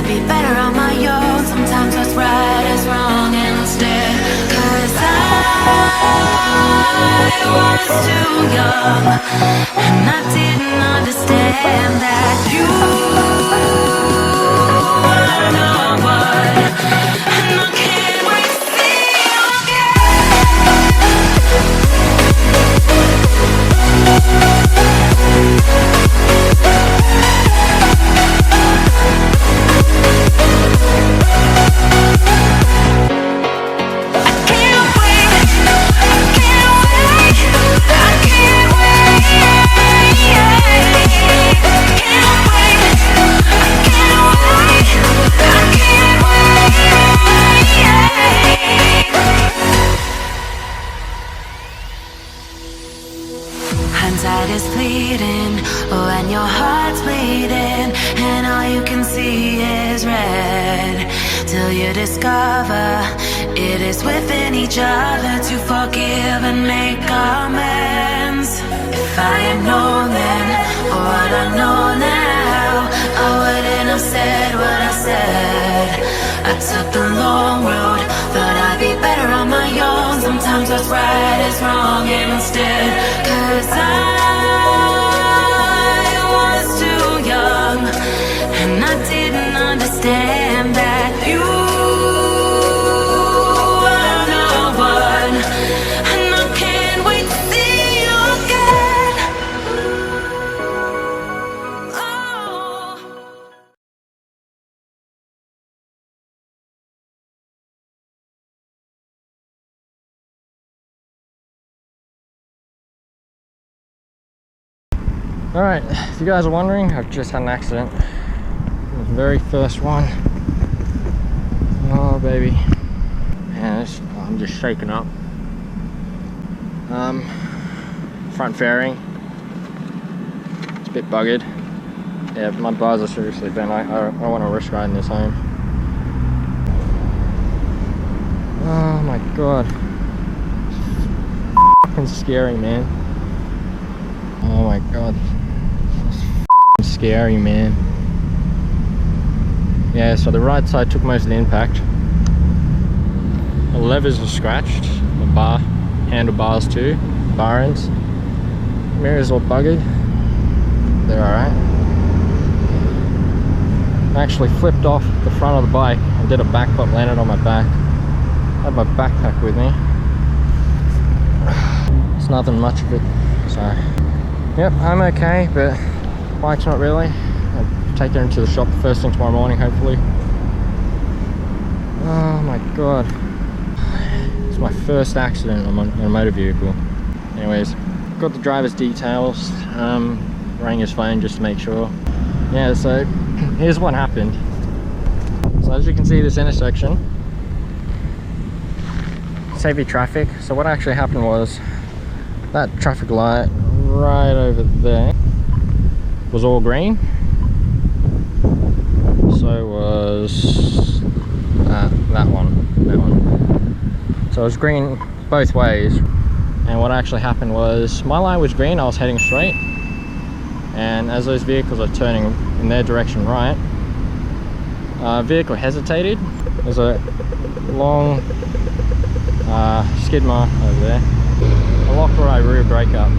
I'd be better on my own. Sometimes what's right is wrong instead. 'Cause I was too young, and I didn't understand that you were the one. And I can't wait to see you again. Hindsight is fleeting, when your heart's bleeding, and all you can see is red. Till you discover it is within each other to forgive and make amends. If I had known then what I know now, I wouldn't have said what I said. I took the long road, thought I'd be better on my own. Sometimes what's right is wrong instead. 'Cause I was too young, and I didn't understand that you were the one. And I can't wait to see you again. Oh. Alright, if you guys are wondering, I've just had an accident. The very first one. Oh baby. Man, I'm just shaking up. Front fairing. It's a bit buggered. Yeah, my bars are seriously bent. I don't want to risk riding this home. Oh my god. It's fucking scary, man. Oh my god. It's scary, man. Yeah, so the right side took most of the impact. The levers are scratched, the handlebars too, bar ends. Mirrors all buggered. They're alright. I actually flipped off the front of the bike and did a backflip, landed on my back. I had my backpack with me. It's nothing much of it, so. Yep, I'm okay, but bike's not really. I'll take her into the shop first thing tomorrow morning, hopefully. Oh my god. It's my first accident on a motor vehicle. Anyways, got the driver's details. Rang his phone just to make sure. Yeah, so here's what happened. So as you can see, this intersection, it's heavy traffic. So what actually happened was that traffic light right over there was all green. So was that one. So it was green both ways. And what actually happened was my light was green, I was heading straight. And as those vehicles are turning in their direction right, vehicle hesitated. There's a long skid mark over there. A locked rear brake up.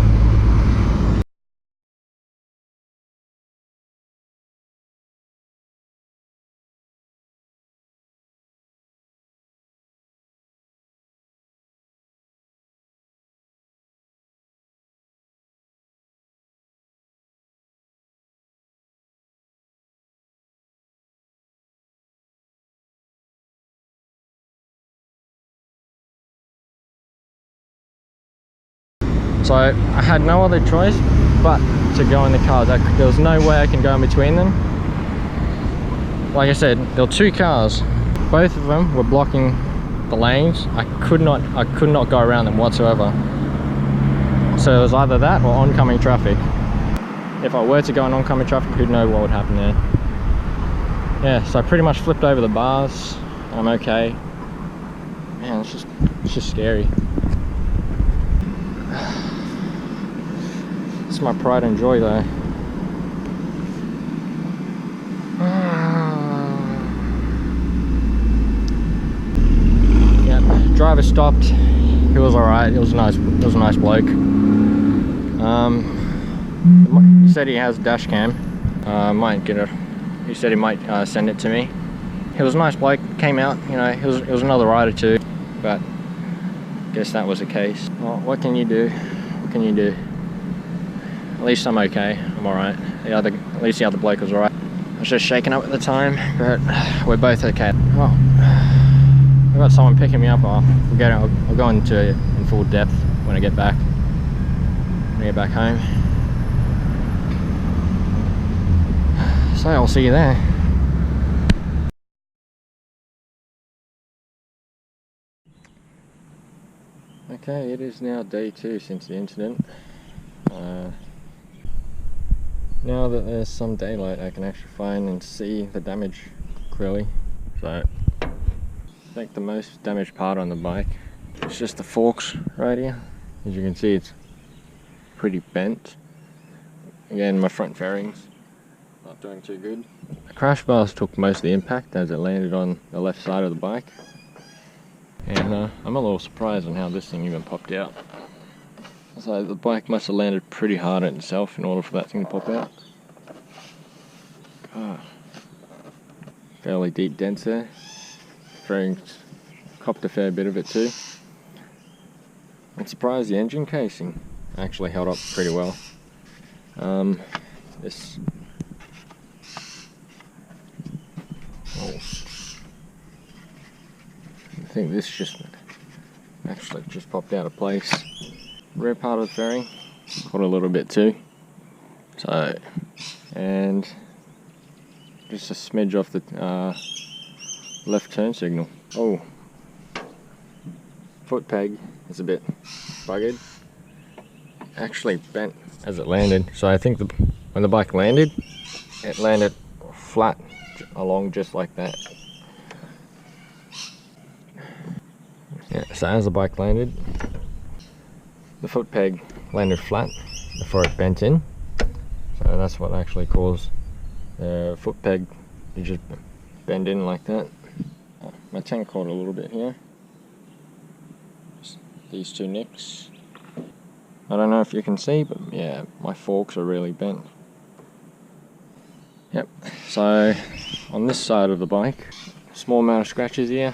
So I had no other choice but to go in the cars. There was no way I can go in between them. Like I said, there were two cars. Both of them were blocking the lanes. I could not go around them whatsoever. So it was either that or oncoming traffic. If I were to go in oncoming traffic, who'd know what would happen there. Yeah, so I pretty much flipped over the bars. I'm okay. Man, it's just scary. It's my pride and joy though. driver stopped. He was alright. It was a nice bloke. He said he has a dash cam. Might get it. He said he might send it to me. He was a nice bloke. Came out. You know, it was another rider too. But I guess that was the case. Well, what can you do? What can you do? At least I'm okay. I'm alright. At least the other bloke was alright. I was just shaken up at the time, but we're both okay. Well, I've got someone picking me up. I'll go into it in full depth when I get back. When I get back home. So I'll see you there. Okay, it is now day 2 since the incident. Now that there's some daylight, I can actually find and see the damage clearly. So I think the most damaged part on the bike is just the forks right here. As you can see, it's pretty bent. Again, my front fairings not doing too good. The crash bars took most of the impact as it landed on the left side of the bike. And I'm a little surprised on how this thing even popped out. So the bike must have landed pretty hard on itself in order for that thing to pop out. Fairly deep dents there. Fairings copped a fair bit of it too. I'm surprised the engine casing actually held up pretty well. This I think this just popped out of place. Rear part of the fairing caught a little bit too. So, and just a smidge off the left turn signal. Oh, foot peg is a bit buggered. Actually bent as it landed. So I think when the bike landed, it landed flat along just like that. Yeah, so as the bike landed, the foot peg landed flat before it bent in. So that's what actually caused the foot peg to just bend in like that. My tank caught a little bit here. Just these two nicks. I don't know if you can see, but yeah, my forks are really bent. Yep, so on this side of the bike, small amount of scratches here.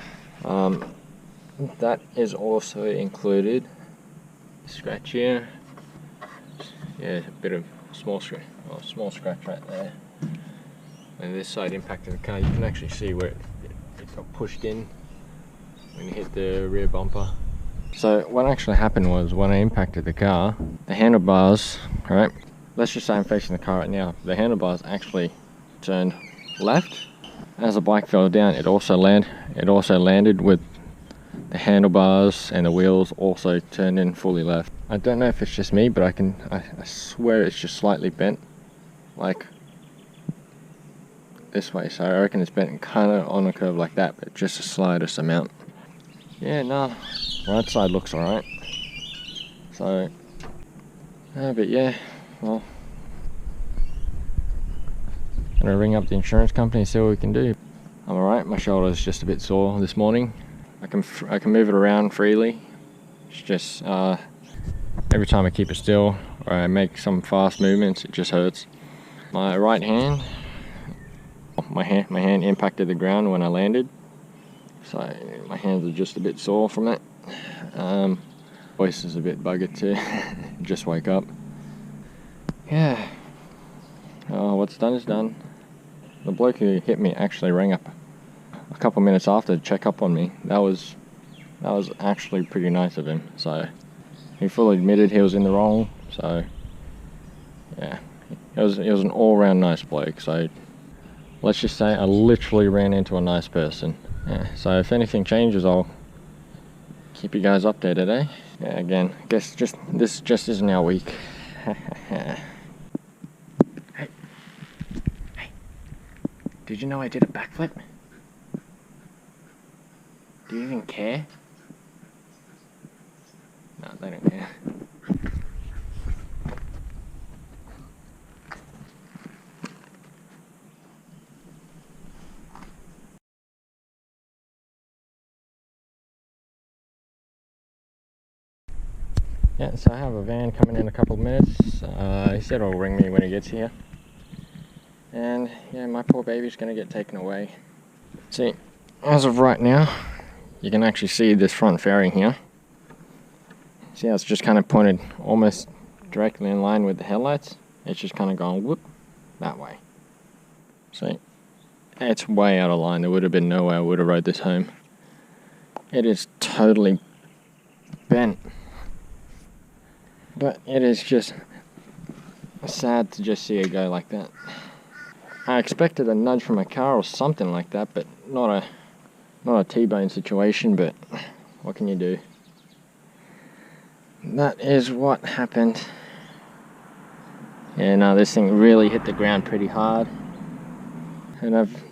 That is also included. Scratch here. Yeah, a bit of small scratch right there. And this side impacted the car. You can actually see where it got pushed in when you hit the rear bumper. So what actually happened was when I impacted the car, the handlebars, right? Let's just say I'm facing the car right now. The handlebars actually turned left. As the bike fell down, it also landed with the handlebars and the wheels also turned in fully left. I don't know if it's just me, but I swear it's just slightly bent, like this way. So I reckon it's bent kind of on a curve like that, but just the slightest amount. Yeah, no, right side looks alright. So, but yeah, well, gonna ring up the insurance company and see what we can do. I'm alright. My shoulder's just a bit sore this morning. I can move it around freely. It's just every time I keep it still or I make some fast movements, it just hurts. My right hand, my hand impacted the ground when I landed, so my hands are just a bit sore from it. Voice is a bit buggered too. Just wake up. Yeah. Oh, what's done is done. The bloke who hit me actually rang up a couple minutes after to check up on me. That was actually pretty nice of him. So he fully admitted he was in the wrong. So yeah, it was an all-round nice bloke. So let's just say I literally ran into a nice person. Yeah. So if anything changes, I'll keep you guys updated, eh? Yeah. Again, I guess this just isn't our week. Hey. Did you know I did a backflip? Do you even care? No, they don't care. Yeah, so I have a van coming in a couple of minutes. He said he'll ring me when he gets here. And yeah, my poor baby's gonna get taken away. See, as of right now, you can actually see this front fairing here. See how it's just kind of pointed almost directly in line with the headlights? It's just kind of going whoop that way. See, it's way out of line. There would have been no way I would have rode this home. It is totally bent. But it is just sad to just see it go like that. I expected a nudge from a car or something like that, but not a T-bone situation, but what can you do? That is what happened. And this thing really hit the ground pretty hard. And I've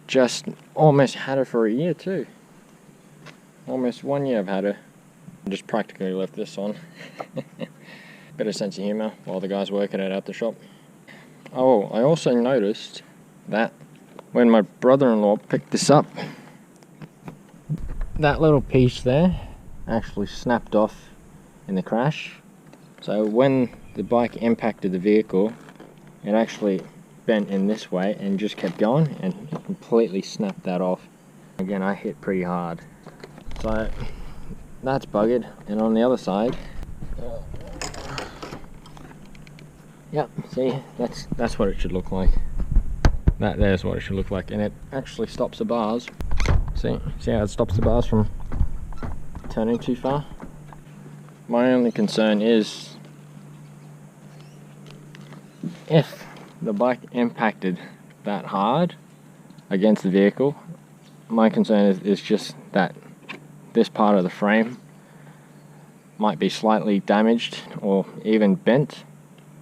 just almost had her for a year too. Almost 1 year I've had her. I just practically left this on. Bit of sense of humour while the guy's working it at the shop. Oh, I also noticed that when my brother-in-law picked this up, that little piece there actually snapped off in the crash. So when the bike impacted the vehicle, it actually bent in this way and just kept going and completely snapped that off. Again, I hit pretty hard. So that's buggered. And on the other side, yep, see, that's what it should look like. That there's what it should look like, and it actually stops the bars. See how it stops the bars from turning too far? My only concern is if the bike impacted that hard against the vehicle, my concern is just that this part of the frame might be slightly damaged or even bent,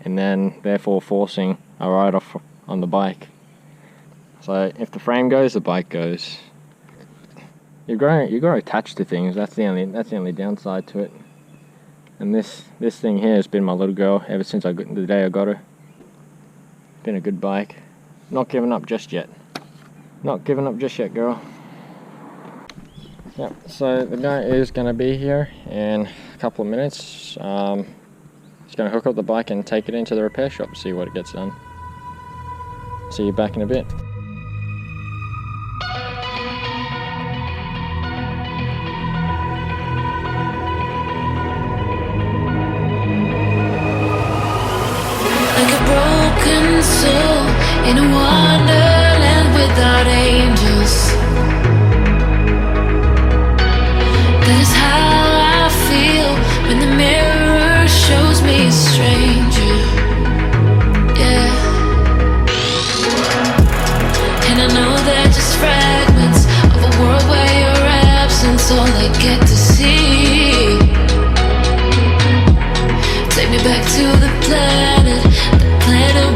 and then therefore forcing a ride-off on the bike. So if the frame goes, the bike goes. You grow attached to things. That's the only downside to it. And this thing here has been my little girl ever since the day I got her. Been a good bike. Not giving up just yet. Not giving up just yet, girl. Yep. So the guy is going to be here in a couple of minutes. He's going to hook up the bike and take it into the repair shop, see what it gets done. See you back in a bit. Like a broken soul in a wonderland without angels. That is how I feel when the mirror shows me a stranger. Yeah. And I know they're just fragments of a world where your absence all I get to see. Take me back to the planet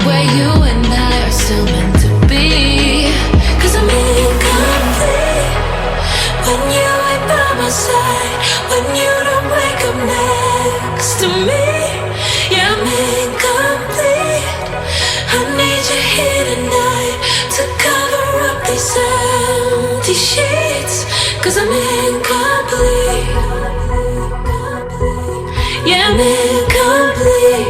where you and I are still meant to be. 'Cause I'm incomplete when you ain't by my side, when you don't wake up next to me. Yeah, I'm incomplete. I need you here tonight to cover up these empty sheets. 'Cause I'm incomplete. Yeah, I'm incomplete.